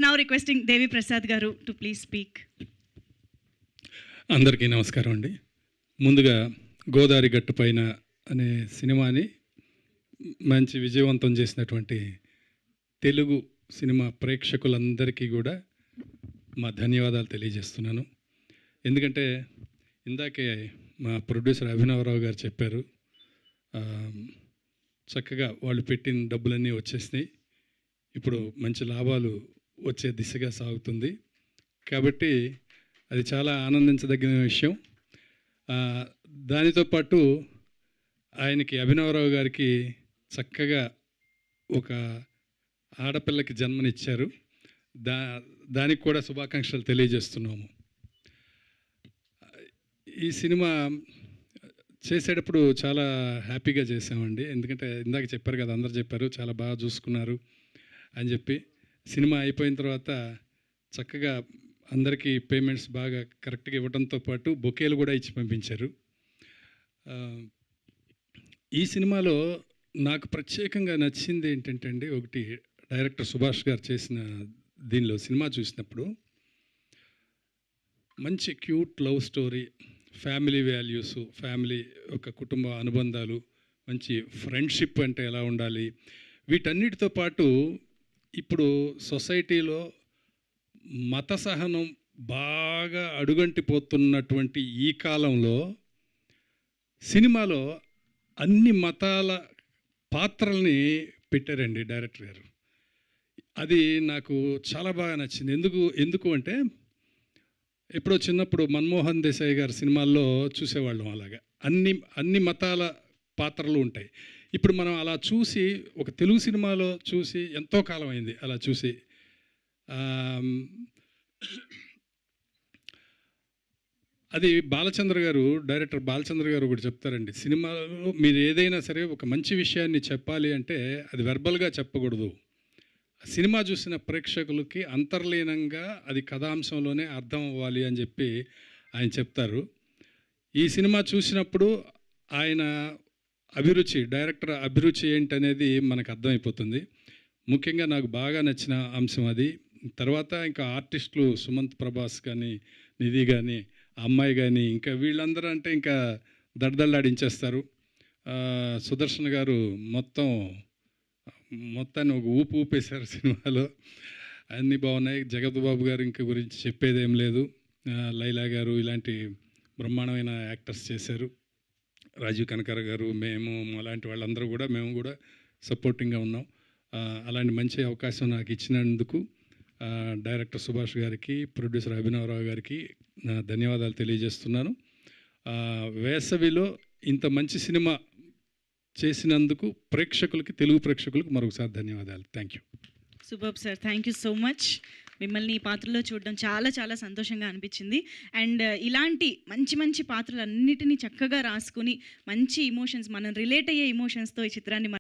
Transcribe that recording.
Now requesting Devi Prasad Garu to please speak. అందరికీ నమస్కారం అండి. ముందుగా గోదావరి గట్టు పైన అనే సినిమాని మంచి విజయవంతం చేసినటువంటి తెలుగు సినిమా ప్రేక్షకులందరికీ కూడా మా ధన్యవాదాలు తెలియజేస్తున్నాను. ఎందుకంటే ఇందాకే మా ప్రొడ్యూసర్ అభినవరావు గారు చెప్పారు, చక్కగా వాళ్ళు పెట్టిన డబ్బులన్నీ వచ్చేసినాయి, ఇప్పుడు మంచి లాభాలు వచ్చే దిశగా సాగుతుంది. కాబట్టి అది చాలా ఆనందించదగిన విషయం. దానితో పాటు ఆయనకి అభినవరావు గారికి చక్కగా ఒక ఆడపిల్లకి జన్మనిచ్చారు. దానికి కూడా శుభాకాంక్షలు తెలియజేస్తున్నాము. ఈ సినిమా చేసేటప్పుడు చాలా హ్యాపీగా చేసామండి. ఎందుకంటే ఇందాక చెప్పారు కదా, అందరు చెప్పారు చాలా బాగా చూసుకున్నారు అని చెప్పి. సినిమా అయిపోయిన తర్వాత చక్కగా అందరికీ పేమెంట్స్ బాగా కరెక్ట్గా ఇవ్వడంతో పాటు బొకేలు కూడా ఇచ్చి పంపించారు. ఈ సినిమాలో నాకు ప్రత్యేకంగా నచ్చింది ఏంటంటే అండి, ఒకటి డైరెక్టర్ సుభాష్ గారు చేసిన దీనిలో సినిమా చూసినప్పుడు మంచి cute love story, family values, family ఒక కుటుంబ అనుబంధాలు, మంచి ఫ్రెండ్షిప్ అంటే ఎలా ఉండాలి, వీటన్నిటితో పాటు ఇప్పుడు సొసైటీలో మత సహనం బాగా అడుగంటిపోతున్నటువంటి ఈ కాలంలో సినిమాలో అన్ని మతాల పాత్రల్ని పెట్టారండి డైరెక్టర్ గారు. అది నాకు చాలా బాగా నచ్చింది. ఎందుకు అంటే ఎప్పుడో చిన్నప్పుడు మన్మోహన్ దేశాయ్ గారి సినిమాల్లో చూసేవాళ్ళం, అలాగా అన్ని మతాల పాత్రలు ఉంటాయి. ఇప్పుడు మనం అలా చూసి ఒక తెలుగు సినిమాలో చూసి ఎంతో కాలం అయింది అలా చూసి. అది బాలచంద్ర గారు, డైరెక్టర్ బాలచంద్ర గారు ఒకటి చెప్తారండి, సినిమాలో మీరు ఏదైనా సరే ఒక మంచి విషయాన్ని చెప్పాలి అంటే అది వెర్బల్గా చెప్పకూడదు, సినిమా చూసిన ప్రేక్షకులకి అంతర్లీనంగా అది కథాంశంలోనే అర్థం అవ్వాలి అని చెప్పి ఆయన చెప్తారు. ఈ సినిమా చూసినప్పుడు ఆయన డైరెక్టర్ అభిరుచి ఏంటనేది మనకు అర్థమైపోతుంది. ముఖ్యంగా నాకు బాగా నచ్చిన అంశం అది. తర్వాత ఇంకా ఆర్టిస్టులు సుమంత్ ప్రభాస్ కానీ, నిధి కానీ, అమ్మాయి కానీ, ఇంకా వీళ్ళందరూ అంటే ఇంకా దడదళ్ళాడించేస్తారు. సుదర్శన్ గారు మొత్తాన్ని ఒక ఊపేశారు సినిమాలో. అన్నీ బాగున్నాయి. జగత్ బాబు గారు ఇంకా గురించి చెప్పేదేం లేదు. లైలా గారు ఇలాంటి బ్రహ్మాండమైన యాక్టర్స్ చేశారు. రాజీవ్ కనకర గారు, మేము అలాంటి వాళ్ళందరూ కూడా మేము కూడా సపోర్టింగ్గా ఉన్నాం. అలాంటి మంచి అవకాశం నాకు ఇచ్చినందుకు డైరెక్టర్ సుభాష్ గారికి, ప్రొడ్యూసర్ అభినవరావు గారికి నా ధన్యవాదాలు తెలియజేస్తున్నాను. వేసవిలో ఇంత మంచి సినిమా చేసినందుకు తెలుగు ప్రేక్షకులకు మరొకసారి ధన్యవాదాలు. Thank you. Super sir, thank you so much. మిమ్మల్ని ఈ పాత్రలో చూడడం చాలా చాలా సంతోషంగా అనిపించింది. అండ్ ఇలాంటి మంచి మంచి పాత్రలు అన్నిటినీ చక్కగా రాసుకుని మంచి ఎమోషన్స్, మనం రిలేట్ అయ్యే ఎమోషన్స్తో ఈ చిత్రాన్ని